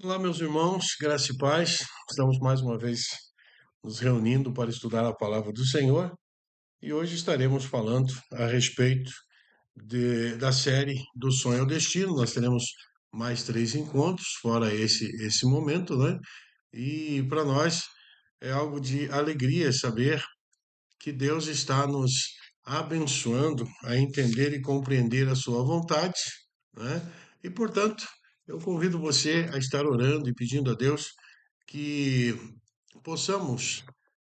Olá, meus irmãos, graça e paz. Estamos mais uma vez nos reunindo para estudar a palavra do Senhor e hoje estaremos falando a respeito da série do Sonho ao Destino. Nós teremos mais três encontros, fora esse momento, né? E para nós é algo de alegria saber que Deus está nos abençoando a entender e compreender a sua vontade, né? E, portanto, eu convido você a estar orando e pedindo a Deus que possamos,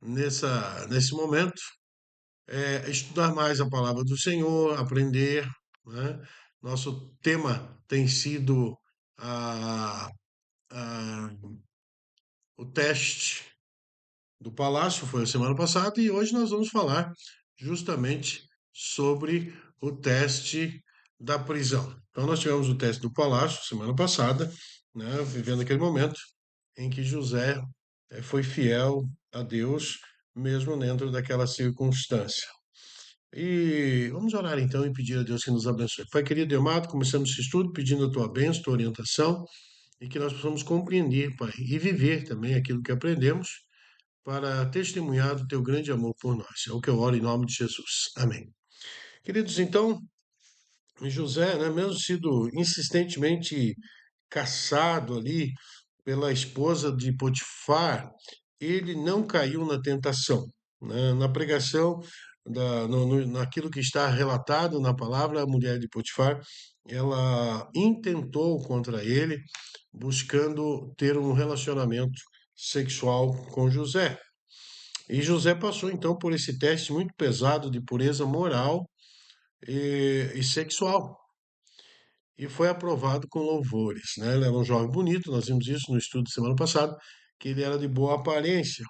nesse momento, estudar mais a palavra do Senhor, aprender, né? Nosso tema tem sido a, a, o teste do Palácio, foi a semana passada, e hoje nós vamos falar justamente sobre o teste da prisão. Então, nós tivemos o teste do Palácio semana passada, né, vivendo aquele momento em que José foi fiel a Deus, mesmo dentro daquela circunstância. E vamos orar então e pedir a Deus que nos abençoe. Pai querido e amado, começamos esse estudo pedindo a tua bênção, tua orientação, e que nós possamos compreender, Pai, e viver também aquilo que aprendemos para testemunhar do teu grande amor por nós. É o que eu oro em nome de Jesus. Amém. Queridos, então, José, né, mesmo sido insistentemente caçado ali pela esposa de Potifar, ele não caiu na tentação, né? Na pregação, naquilo que está relatado na palavra, a mulher de Potifar, ela intentou contra ele, buscando ter um relacionamento sexual com José. E José passou então por esse teste muito pesado de pureza moral e sexual. E foi aprovado com louvores, né? Ele era um jovem bonito, nós vimos isso no estudo de semana passada, que ele era de boa aparência.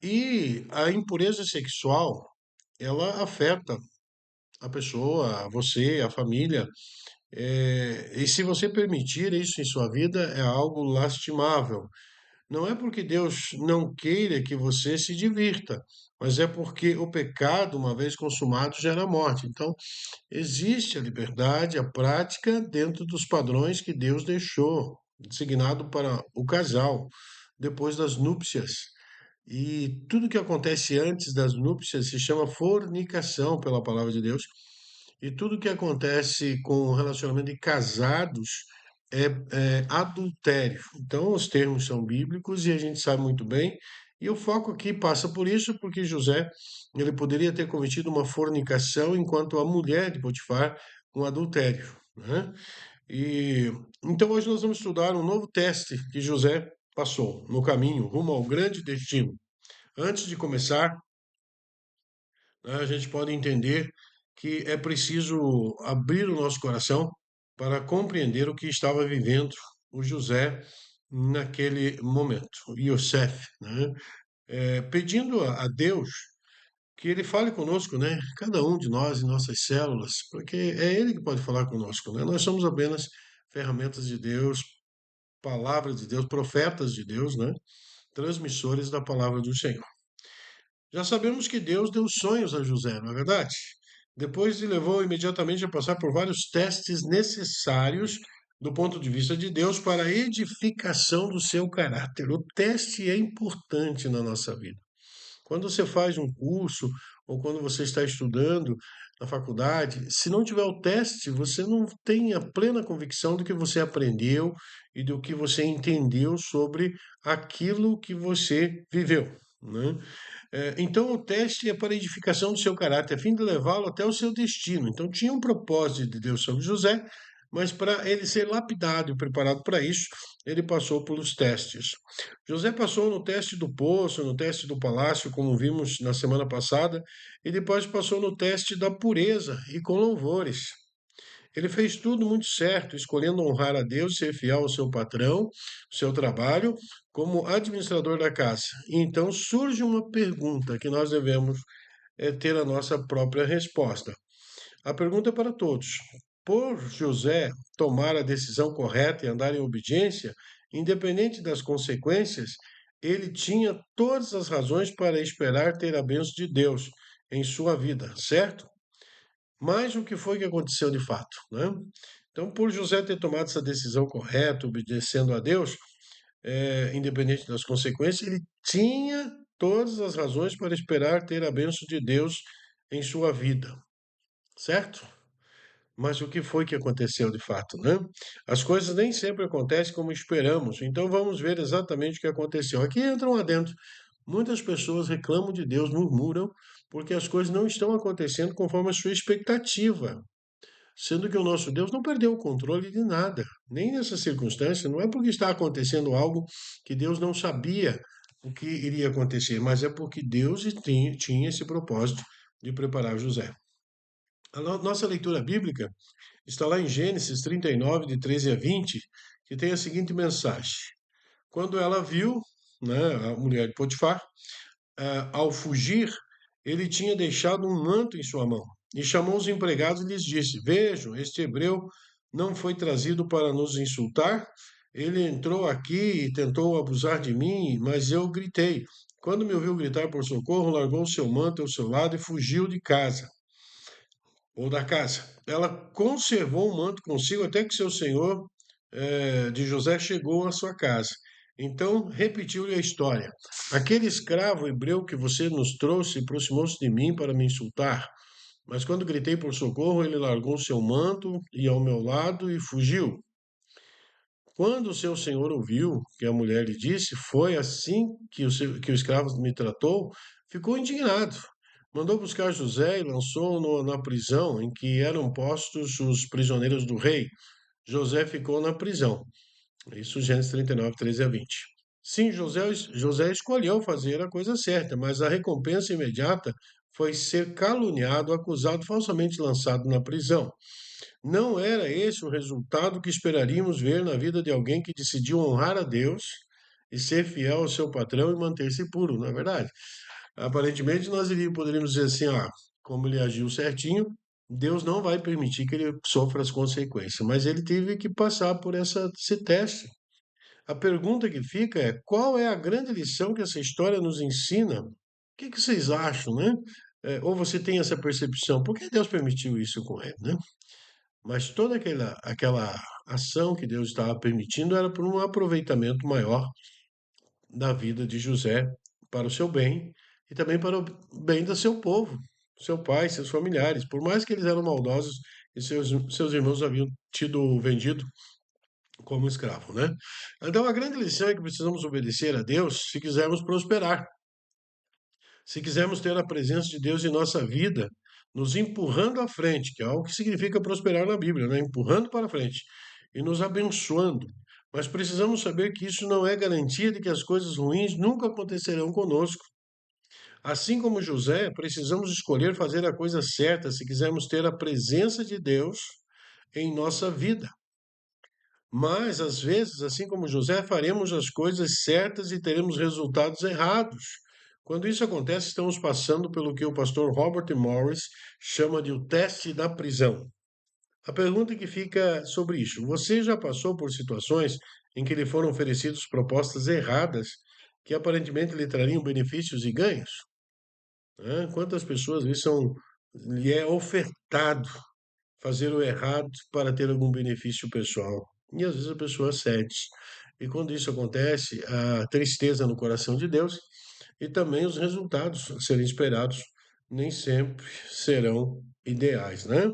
E a impureza sexual, ela afeta a pessoa, você, a família. E se você permitir isso em sua vida, é algo lastimável. Não é porque Deus não queira que você se divirta, mas é porque o pecado, uma vez consumado, gera morte. Então, existe a liberdade, a prática dentro dos padrões que Deus deixou, designado para o casal, depois das núpcias. E tudo que acontece antes das núpcias se chama fornicação, pela palavra de Deus. E tudo que acontece com o relacionamento de casados é adultério. Então, os termos são bíblicos e a gente sabe muito bem. E o foco aqui passa por isso, porque José ele poderia ter cometido uma fornicação enquanto a mulher de Potifar um adultério, né? E então hoje nós vamos estudar um novo teste que José passou no caminho rumo ao grande destino. Antes de começar, né, a gente pode entender que é preciso abrir o nosso coração para compreender o que estava vivendo o José naquele momento, Yosef, né? Pedindo a Deus que ele fale conosco, né? Cada um de nós em nossas células, porque é ele que pode falar conosco, né? Nós somos apenas ferramentas de Deus, palavras de Deus, profetas de Deus, né? Transmissores da palavra do Senhor. Já sabemos que Deus deu sonhos a José, não é verdade? Depois ele levou imediatamente a passar por vários testes necessários do ponto de vista de Deus para a edificação do seu caráter. O teste é importante na nossa vida. Quando você faz um curso ou quando você está estudando na faculdade, se não tiver o teste, você não tem a plena convicção do que você aprendeu e do que você entendeu sobre aquilo que você viveu, né? Então, o teste é para a edificação do seu caráter, a fim de levá-lo até o seu destino. Então, tinha um propósito de Deus sobre José, mas para ele ser lapidado e preparado para isso, ele passou pelos testes. José passou no teste do poço, no teste do palácio, como vimos na semana passada, e depois passou no teste da pureza e com louvores. Ele fez tudo muito certo, escolhendo honrar a Deus, ser fiel ao seu patrão, seu trabalho, como administrador da casa. E então surge uma pergunta que nós devemos ter a nossa própria resposta. A pergunta é para todos. Por José tomar a decisão correta e andar em obediência, independente das consequências, ele tinha todas as razões para esperar ter a bênção de Deus em sua vida, certo? Mas o que foi que aconteceu de fato, né? Então, por José ter tomado essa decisão correta, obedecendo a Deus, independente das consequências, ele tinha todas as razões para esperar ter a bênção de Deus em sua vida, certo? Mas o que foi que aconteceu de fato, né? As coisas nem sempre acontecem como esperamos, então vamos ver exatamente o que aconteceu. Aqui entra um adendo. Muitas pessoas reclamam de Deus, murmuram, porque as coisas não estão acontecendo conforme a sua expectativa. Sendo que o nosso Deus não perdeu o controle de nada, nem nessa circunstância. Não é porque está acontecendo algo que Deus não sabia o que iria acontecer, mas é porque Deus tinha esse propósito de preparar José. A nossa leitura bíblica está lá em Gênesis 39, de 13 a 20, que tem a seguinte mensagem. Quando ela viu, né, a mulher de Potifar, ao fugir, ele tinha deixado um manto em sua mão. E chamou os empregados e lhes disse: Vejam, este hebreu não foi trazido para nos insultar. Ele entrou aqui e tentou abusar de mim, mas eu gritei. Quando me ouviu gritar por socorro, largou o seu manto ao seu lado e fugiu de casa, ou da casa. Ela conservou o manto consigo até que seu senhor de José chegou à sua casa. Então repetiu-lhe a história. Aquele escravo hebreu que você nos trouxe aproximou-se de mim para me insultar. Mas quando gritei por socorro, ele largou seu manto e ao meu lado e fugiu. Quando seu senhor ouviu que a mulher lhe disse, foi assim que o escravo me tratou, ficou indignado. Mandou buscar José e lançou-no na prisão em que eram postos os prisioneiros do rei. José ficou na prisão. Isso Gênesis 39, 13 a 20. Sim, José escolheu fazer a coisa certa, mas a recompensa imediata foi ser caluniado, acusado, falsamente lançado na prisão. Não era esse o resultado que esperaríamos ver na vida de alguém que decidiu honrar a Deus e ser fiel ao seu patrão e manter-se puro, não é verdade? Aparentemente, poderíamos dizer assim, como ele agiu certinho, Deus não vai permitir que ele sofra as consequências, mas ele teve que passar por esse teste. A pergunta que fica é: qual é a grande lição que essa história nos ensina? O que vocês acham, né? Ou você tem essa percepção? Por que Deus permitiu isso com ele, né? Mas toda aquela ação que Deus estava permitindo era por um aproveitamento maior da vida de José para o seu bem e também para o bem do seu povo, seu pai, seus familiares. Por mais que eles eram maldosos e seus irmãos haviam tido vendido como escravo, né? Então a grande lição é que precisamos obedecer a Deus se quisermos prosperar. Se quisermos ter a presença de Deus em nossa vida, nos empurrando à frente, que é algo que significa prosperar na Bíblia, né? Empurrando para frente e nos abençoando. Mas precisamos saber que isso não é garantia de que as coisas ruins nunca acontecerão conosco. Assim como José, precisamos escolher fazer a coisa certa se quisermos ter a presença de Deus em nossa vida. Mas, às vezes, assim como José, faremos as coisas certas e teremos resultados errados. Quando isso acontece, estamos passando pelo que o pastor Robert Morris chama de o teste da prisão. A pergunta que fica sobre isso: você já passou por situações em que lhe foram oferecidas propostas erradas que aparentemente lhe trariam benefícios e ganhos? Quantas pessoas lhe é ofertado fazer o errado para ter algum benefício pessoal? E às vezes a pessoa cede. E quando isso acontece, a tristeza no coração de Deus e também os resultados a serem esperados nem sempre serão ideais, né?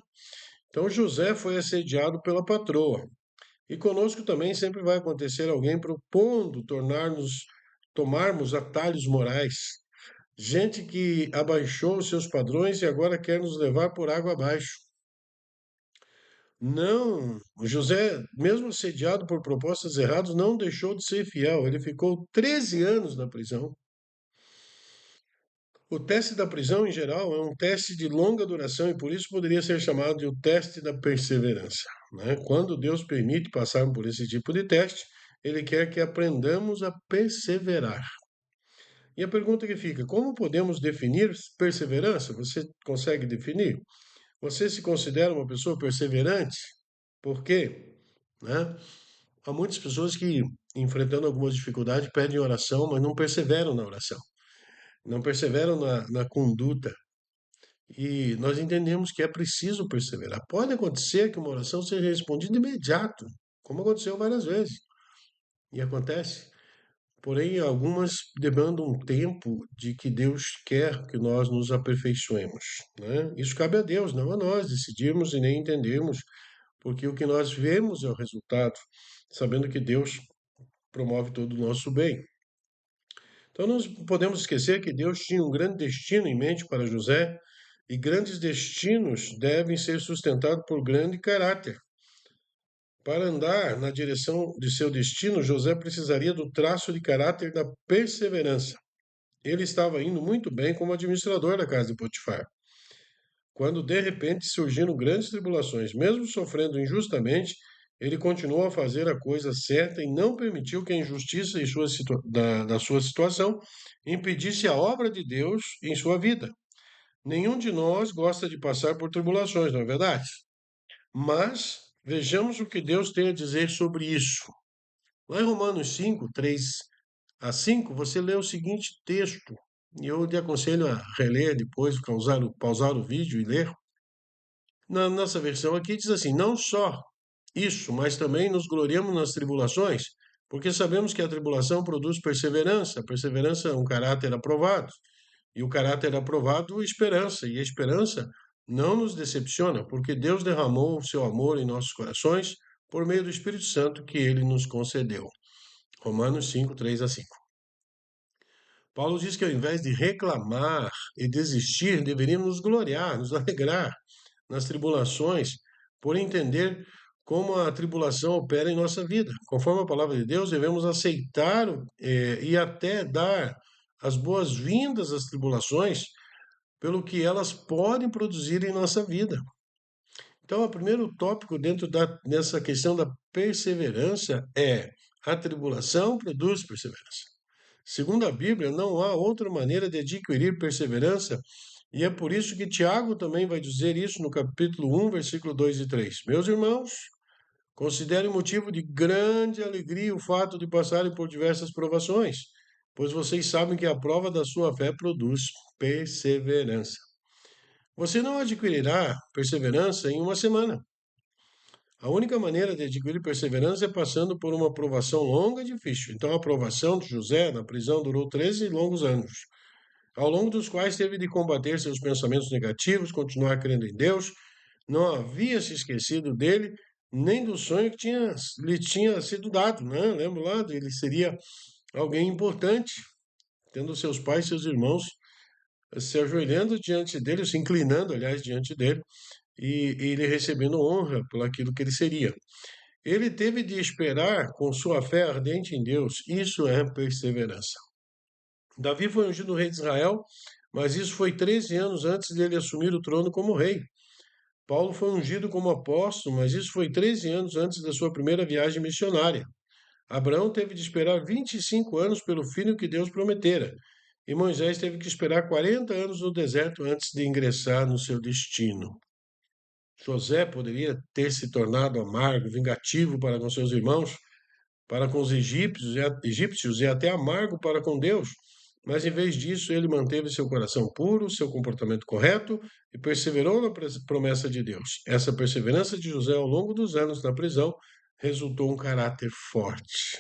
Então José foi assediado pela patroa. E conosco também sempre vai acontecer alguém propondo tomarmos atalhos morais. Gente que abaixou os seus padrões e agora quer nos levar por água abaixo. Não, José, mesmo assediado por propostas erradas, não deixou de ser fiel. Ele ficou 13 anos na prisão. O teste da prisão, em geral, é um teste de longa duração e por isso poderia ser chamado de o teste da perseverança, né? Quando Deus permite passarmos por esse tipo de teste, Ele quer que aprendamos a perseverar. E a pergunta que fica: como podemos definir perseverança? Você consegue definir? Você se considera uma pessoa perseverante? Por quê? Né? Há muitas pessoas que, enfrentando algumas dificuldades, pedem oração, mas não perseveram na oração, não perseveram na conduta. E nós entendemos que é preciso perseverar. Pode acontecer que uma oração seja respondida de imediato, como aconteceu várias vezes, e acontece. Porém, algumas demandam um tempo de que Deus quer que nós nos aperfeiçoemos, né? Isso cabe a Deus, não a nós decidirmos e nem entendermos, porque o que nós vemos é o resultado, sabendo que Deus promove todo o nosso bem. Então, não podemos esquecer que Deus tinha um grande destino em mente para José, e grandes destinos devem ser sustentados por grande caráter. Para andar na direção de seu destino, José precisaria do traço de caráter da perseverança. Ele estava indo muito bem como administrador da casa de Potifar, quando de repente surgiram grandes tribulações. Mesmo sofrendo injustamente, ele continuou a fazer a coisa certa e não permitiu que a injustiça da sua situação impedisse a obra de Deus em sua vida. Nenhum de nós gosta de passar por tribulações, não é verdade? Mas vejamos o que Deus tem a dizer sobre isso. Lá em Romanos 5, 3 a 5, você lê o seguinte texto, e eu te aconselho a reler depois, pausar o vídeo e ler. Na nossa versão aqui diz assim: não só isso, mas também nos gloriamos nas tribulações, porque sabemos que a tribulação produz perseverança, a perseverança é um caráter aprovado, e o caráter aprovado, esperança, e a esperança não nos decepciona, porque Deus derramou o seu amor em nossos corações por meio do Espírito Santo que ele nos concedeu. Romanos 5, 3 a 5. Paulo diz que ao invés de reclamar e desistir, deveríamos nos gloriar, nos alegrar nas tribulações, por entender como a tribulação opera em nossa vida. Conforme a palavra de Deus, devemos aceitar e até dar as boas-vindas às tribulações, pelo que elas podem produzir em nossa vida. Então, o primeiro tópico dessa questão da perseverança é: a tribulação produz perseverança. Segundo a Bíblia, não há outra maneira de adquirir perseverança, e é por isso que Tiago também vai dizer isso no capítulo 1, versículo 2 e 3. Meus irmãos, considerem motivo de grande alegria o fato de passarem por diversas provações, pois vocês sabem que a prova da sua fé produz perseverança. Você não adquirirá perseverança em uma semana. A única maneira de adquirir perseverança é passando por uma provação longa e difícil. Então, a provação de José na prisão durou 13 longos anos, ao longo dos quais teve de combater seus pensamentos negativos, continuar crendo em Deus, não havia se esquecido dele, nem do sonho que lhe tinha sido dado, né? Lembra lá, ele seria alguém importante, tendo seus pais e seus irmãos se ajoelhando diante dele, se inclinando, aliás, diante dele, e ele recebendo honra por aquilo que ele seria. Ele teve de esperar com sua fé ardente em Deus. Isso é perseverança. Davi foi ungido rei de Israel, mas isso foi 13 anos antes dele assumir o trono como rei. Paulo foi ungido como apóstolo, mas isso foi 13 anos antes da sua primeira viagem missionária. Abraão teve de esperar 25 anos pelo filho que Deus prometera. E Moisés teve que esperar 40 anos no deserto antes de ingressar no seu destino. José poderia ter se tornado amargo, vingativo para com seus irmãos, para com os egípcios e até amargo para com Deus, mas em vez disso ele manteve seu coração puro, seu comportamento correto e perseverou na promessa de Deus. Essa perseverança de José ao longo dos anos na prisão resultou em um caráter forte.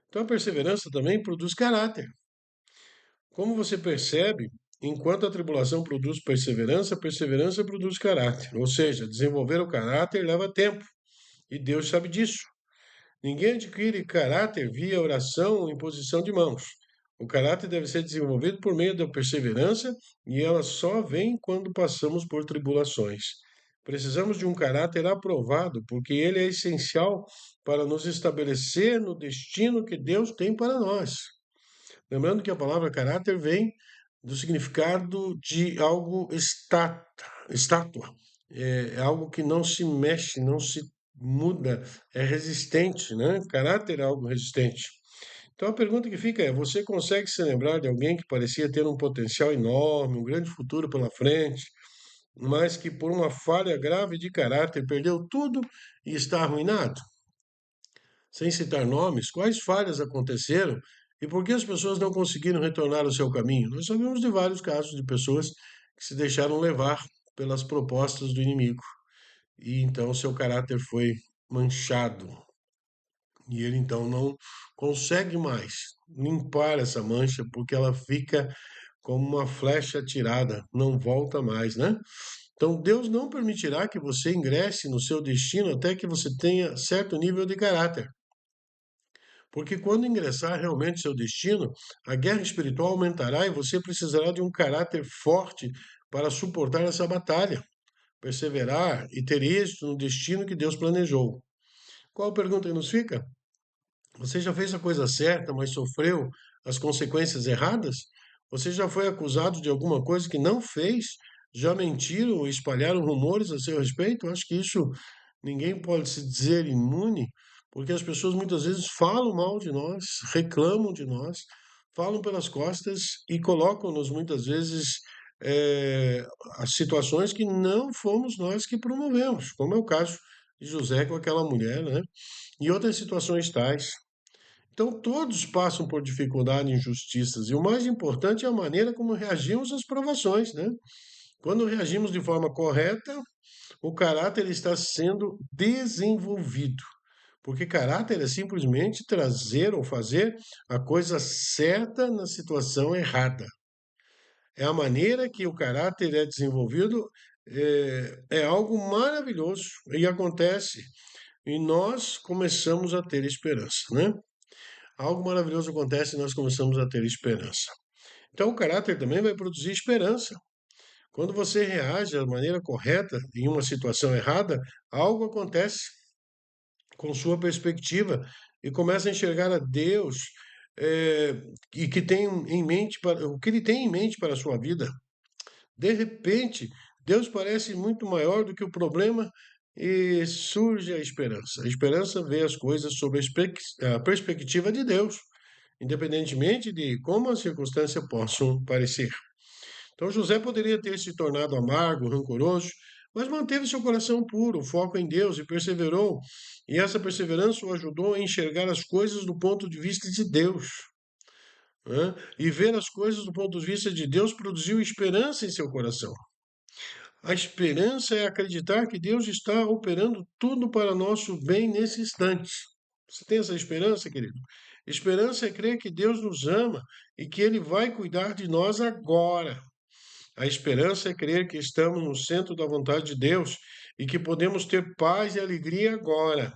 Então a perseverança também produz caráter. Como você percebe, enquanto a tribulação produz perseverança, a perseverança produz caráter. Ou seja, desenvolver o caráter leva tempo. E Deus sabe disso. Ninguém adquire caráter via oração ou imposição de mãos. O caráter deve ser desenvolvido por meio da perseverança e ela só vem quando passamos por tribulações. Precisamos de um caráter aprovado, porque ele é essencial para nos estabelecer no destino que Deus tem para nós. Lembrando que a palavra caráter vem do significado de algo estátua. É algo que não se mexe, não se muda, é resistente, né? Caráter é algo resistente. Então a pergunta que fica é: você consegue se lembrar de alguém que parecia ter um potencial enorme, um grande futuro pela frente, mas que por uma falha grave de caráter perdeu tudo e está arruinado? Sem citar nomes, quais falhas aconteceram e por que as pessoas não conseguiram retornar ao seu caminho? Nós sabemos de vários casos de pessoas que se deixaram levar pelas propostas do inimigo. E então seu caráter foi manchado. E ele então não consegue mais limpar essa mancha, porque ela fica como uma flecha atirada, não volta mais, né? Então Deus não permitirá que você ingresse no seu destino até que você tenha certo nível de caráter. Porque quando ingressar realmente no seu destino, a guerra espiritual aumentará e você precisará de um caráter forte para suportar essa batalha, perseverar e ter êxito no destino que Deus planejou. Qual a pergunta que nos fica? Você já fez a coisa certa, mas sofreu as consequências erradas? Você já foi acusado de alguma coisa que não fez? Já mentiram ou espalharam rumores a seu respeito? Acho que isso ninguém pode se dizer imune, porque as pessoas muitas vezes falam mal de nós, reclamam de nós, falam pelas costas e colocam-nos muitas vezes eh, as situações que não fomos nós que promovemos, como é o caso de José com aquela mulher, né? E outras situações tais. Então, todos passam por dificuldade e injustiças, e o mais importante é a maneira como reagimos às provações, né? Quando reagimos de forma correta, o caráter está sendo desenvolvido. Porque caráter é simplesmente trazer ou fazer a coisa certa na situação errada. É a maneira que o caráter é desenvolvido, é algo maravilhoso e acontece, e nós começamos a ter esperança, né? Algo maravilhoso acontece e nós começamos a ter esperança. Então, o caráter também vai produzir esperança. Quando você reage da maneira correta em uma situação errada, algo acontece com sua perspectiva e começa a enxergar a Deus e que tem em mente para, o que ele tem em mente para a sua vida. De repente, Deus parece muito maior do que o problema e surge a esperança. A esperança vê as coisas sob a perspectiva de Deus, independentemente de como as circunstâncias possam parecer. Então José poderia ter se tornado amargo, rancoroso, mas manteve seu coração puro, foco em Deus e perseverou. E essa perseverança o ajudou a enxergar as coisas do ponto de vista de Deus, né? E ver as coisas do ponto de vista de Deus produziu esperança em seu coração. A esperança é acreditar que Deus está operando tudo para nosso bem nesse instante. Você tem essa esperança, querido? Esperança é crer que Deus nos ama e que Ele vai cuidar de nós agora. A esperança é crer que estamos no centro da vontade de Deus e que podemos ter paz e alegria agora.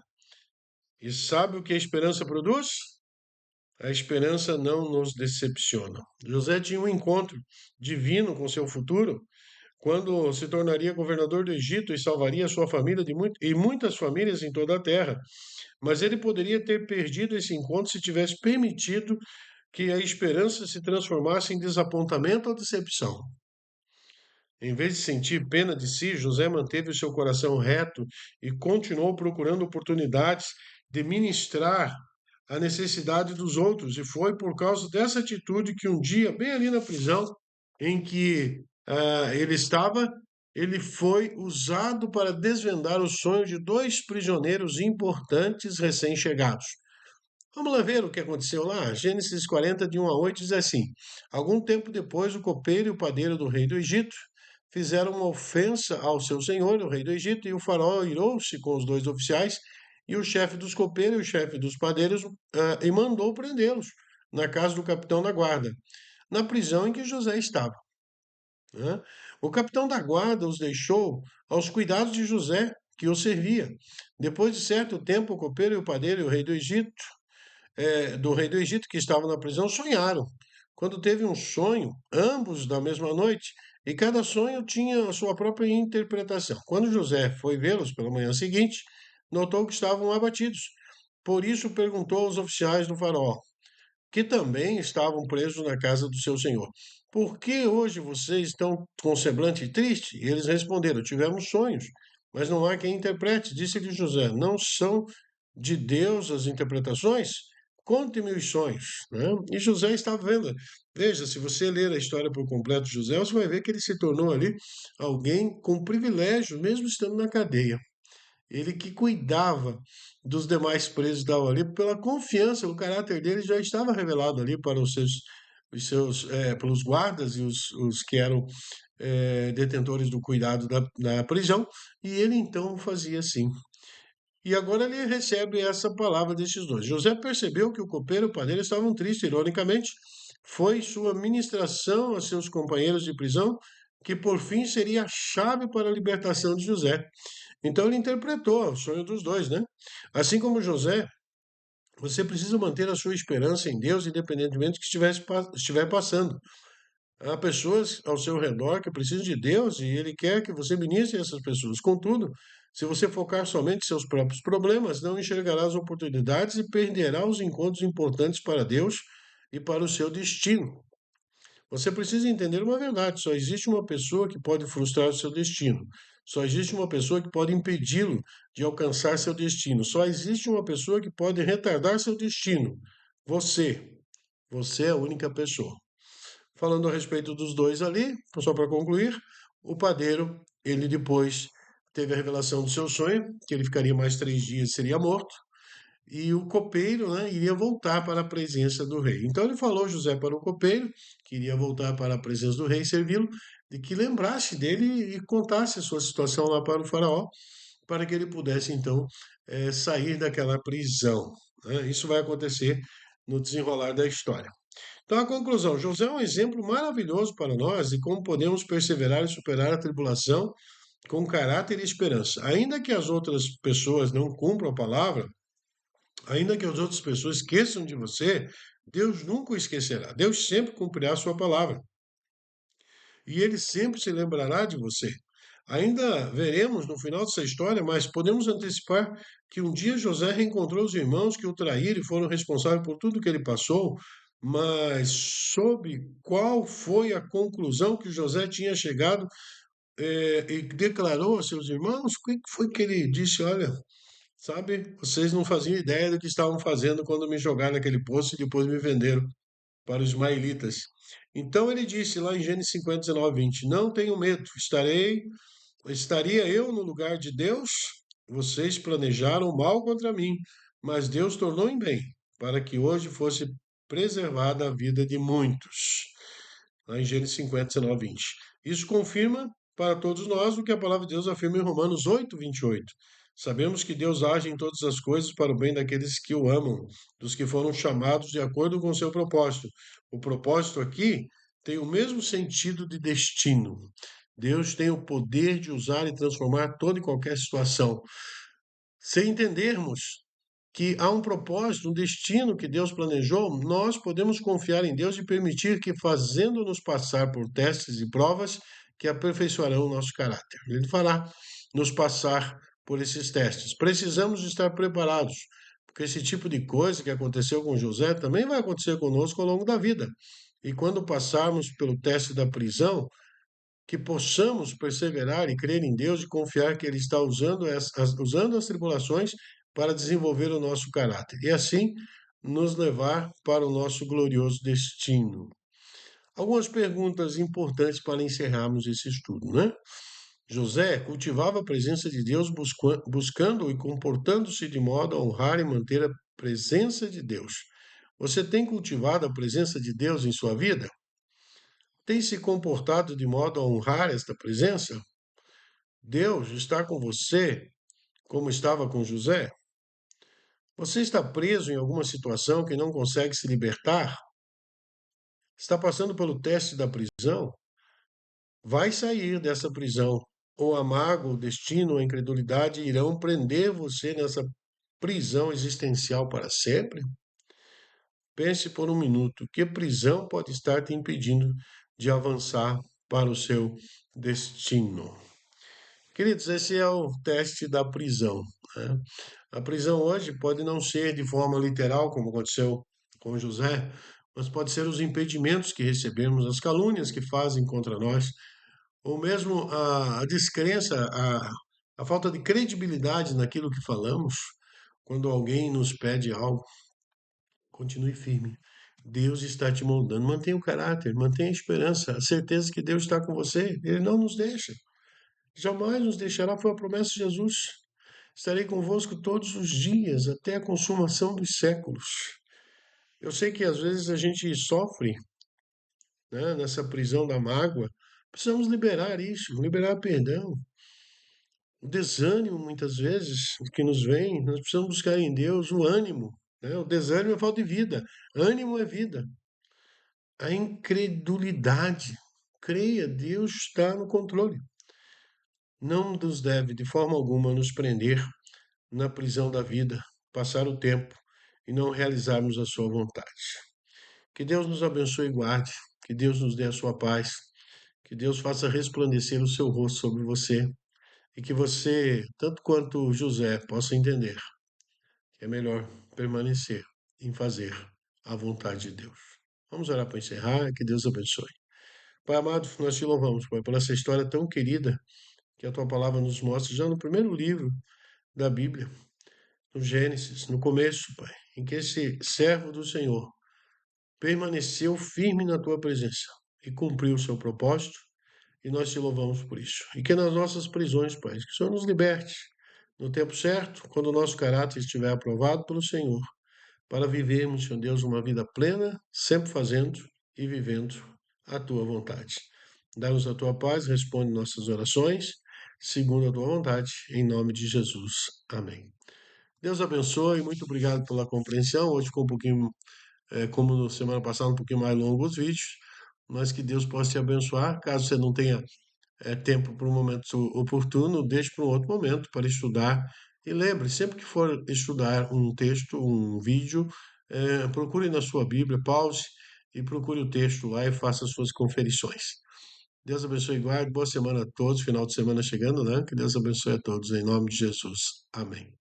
E sabe o que a esperança produz? A esperança não nos decepciona. José tinha um encontro divino com seu futuro quando se tornaria governador do Egito e salvaria sua família e muitas famílias em toda a terra. Mas ele poderia ter perdido esse encontro se tivesse permitido que a esperança se transformasse em desapontamento ou decepção. Em vez de sentir pena de si, José manteve o seu coração reto e continuou procurando oportunidades de ministrar a necessidade dos outros. E foi por causa dessa atitude que um dia, bem ali na prisão, em que ele estava, ele foi usado para desvendar o sonho de dois prisioneiros importantes recém-chegados. Vamos lá ver o que aconteceu lá. Gênesis 40, de 1 a 8, diz assim: Algum tempo depois, o copeiro e o padeiro do rei do Egito fizeram uma ofensa ao seu senhor, o rei do Egito, e o faraó irou-se com os dois oficiais e o chefe dos copeiros e o chefe dos padeiros e mandou prendê-los na casa do capitão da guarda, na prisão em que José estava, né? O capitão da guarda os deixou aos cuidados de José, que o servia. Depois de certo tempo, o copeiro e o padeiro e o rei do rei do Egito, que estavam na prisão, sonharam. Quando teve um sonho, ambos da mesma noite, e cada sonho tinha a sua própria interpretação. Quando José foi vê-los pela manhã seguinte, notou que estavam abatidos. Por isso perguntou aos oficiais do faraó, que também estavam presos na casa do seu senhor: Por que hoje vocês estão com semblante triste? E eles responderam: Tivemos sonhos, mas não há quem interprete. Disse-lhe José: Não são de Deus as interpretações? Conte-me os sonhos, né? E José estava vendo. Veja, se você ler a história por completo de José, você vai ver que ele se tornou ali alguém com privilégio, mesmo estando na cadeia. Ele que cuidava dos demais presos que estavam ali, pela confiança, o caráter dele já estava revelado ali para os seus pelos guardas e os que eram detentores do cuidado da prisão, e ele então fazia assim. E agora ele recebe essa palavra destes dois. José percebeu que o copeiro e o padeiro estavam tristes, ironicamente. Foi sua ministração a seus companheiros de prisão que por fim seria a chave para a libertação de José. Então ele interpretou o sonho dos dois, né? Assim como José, você precisa manter a sua esperança em Deus, independentemente do que estiver passando. Há pessoas ao seu redor que precisam de Deus e Ele quer que você ministre essas pessoas. Contudo, se você focar somente em seus próprios problemas, não enxergará as oportunidades e perderá os encontros importantes para Deus e para o seu destino. Você precisa entender uma verdade: só existe uma pessoa que pode frustrar o seu destino. Só existe uma pessoa que pode impedi-lo de alcançar seu destino. Só existe uma pessoa que pode retardar seu destino. Você. Você é a única pessoa. Falando a respeito dos dois ali, só para concluir, o padeiro, ele depois teve a revelação do seu sonho, que ele ficaria mais 3 dias e seria morto, e o copeiro, né, iria voltar para a presença do rei. Então ele falou José para o copeiro, que iria voltar para a presença do rei e servi-lo, de que lembrasse dele e contasse a sua situação lá para o faraó, para que ele pudesse então sair daquela prisão, né? Isso vai acontecer no desenrolar da história. Então, a conclusão: José é um exemplo maravilhoso para nós de como podemos perseverar e superar a tribulação com caráter e esperança. Ainda que as outras pessoas não cumpram a palavra, ainda que as outras pessoas esqueçam de você, Deus nunca o esquecerá. Deus sempre cumprirá a sua palavra. E ele sempre se lembrará de você. Ainda veremos no final dessa história, mas podemos antecipar que um dia José reencontrou os irmãos que o traíram e foram responsáveis por tudo que ele passou, mas sobre qual foi a conclusão que José tinha chegado e declarou a seus irmãos? O que foi que ele disse? Olha, sabe, vocês não faziam ideia do que estavam fazendo quando me jogaram naquele poço e depois me venderam para os ismaelitas. Então ele disse lá em Gênesis 50, 19, 20: Não tenho medo, estaria eu no lugar de Deus? Vocês planejaram mal contra mim, mas Deus tornou em bem, para que hoje fosse preservada a vida de muitos. Lá em Gênesis 50, 19, 20. Isso confirma para todos nós o que a palavra de Deus afirma em Romanos 8, 28. Sabemos que Deus age em todas as coisas para o bem daqueles que o amam, dos que foram chamados de acordo com o seu propósito. O propósito aqui tem o mesmo sentido de destino. Deus tem o poder de usar e transformar toda e qualquer situação. Se entendermos que há um propósito, um destino que Deus planejou, nós podemos confiar em Deus e permitir que, fazendo-nos passar por testes e provas, que aperfeiçoarão o nosso caráter. Ele fará nos passar por esses testes. Precisamos estar preparados, porque esse tipo de coisa que aconteceu com José também vai acontecer conosco ao longo da vida. E quando passarmos pelo teste da prisão, que possamos perseverar e crer em Deus e confiar que Ele está usando as tribulações para desenvolver o nosso caráter e assim nos levar para o nosso glorioso destino. Algumas perguntas importantes para encerrarmos esse estudo, né? José cultivava a presença de Deus buscando e comportando-se de modo a honrar e manter a presença de Deus. Você tem cultivado a presença de Deus em sua vida? Tem se comportado de modo a honrar esta presença? Deus está com você como estava com José? Você está preso em alguma situação que não consegue se libertar? Está passando pelo teste da prisão? Vai sair dessa prisão. O amargo, o destino, a incredulidade irão prender você nessa prisão existencial para sempre? Pense por um minuto: que prisão pode estar te impedindo de avançar para o seu destino? Queridos, esse é o teste da prisão, né? A prisão hoje pode não ser de forma literal, como aconteceu com José, mas pode ser os impedimentos que recebemos, as calúnias que fazem contra nós, ou mesmo a descrença, a falta de credibilidade naquilo que falamos, quando alguém nos pede algo. Continue firme. Deus está te moldando. Mantenha o caráter, mantenha a esperança, a certeza que Deus está com você. Ele não nos deixa. Jamais nos deixará, foi a promessa de Jesus. Estarei convosco todos os dias, até a consumação dos séculos. Eu sei que às vezes a gente sofre né, nessa prisão da mágoa, precisamos liberar isso, liberar perdão. O desânimo, muitas vezes, que nos vem, nós precisamos buscar em Deus o ânimo, né? O desânimo é falta de vida, ânimo é vida. A incredulidade, creia, Deus está no controle. Não nos deve, de forma alguma, nos prender na prisão da vida, passar o tempo e não realizarmos a sua vontade. Que Deus nos abençoe e guarde, que Deus nos dê a sua paz, que Deus faça resplandecer o seu rosto sobre você e que você, tanto quanto José, possa entender que é melhor permanecer em fazer a vontade de Deus. Vamos orar para encerrar, que Deus abençoe. Pai amado, nós te louvamos, Pai, por essa história tão querida que a tua palavra nos mostra já no primeiro livro da Bíblia, no Gênesis, no começo, Pai, em que esse servo do Senhor permaneceu firme na tua presença e cumpriu o seu propósito, e nós te louvamos por isso. E que nas nossas prisões, Pai, que o Senhor nos liberte no tempo certo, quando o nosso caráter estiver aprovado pelo Senhor, para vivermos, Senhor Deus, uma vida plena, sempre fazendo e vivendo a tua vontade. Dá-nos a tua paz, responde nossas orações, segundo a tua vontade, em nome de Jesus. Amém. Deus abençoe, muito obrigado pela compreensão. Hoje ficou um pouquinho, como na semana passada, um pouquinho mais longo os vídeos, mas que Deus possa te abençoar. Caso você não tenha tempo para um momento oportuno, deixe para um outro momento para estudar. E lembre, sempre que for estudar um texto, um vídeo, procure na sua Bíblia, pause e procure o texto lá e faça as suas conferições. Deus abençoe e guarde. Boa semana a todos. Final de semana chegando, né? Que Deus abençoe a todos. Em nome de Jesus. Amém.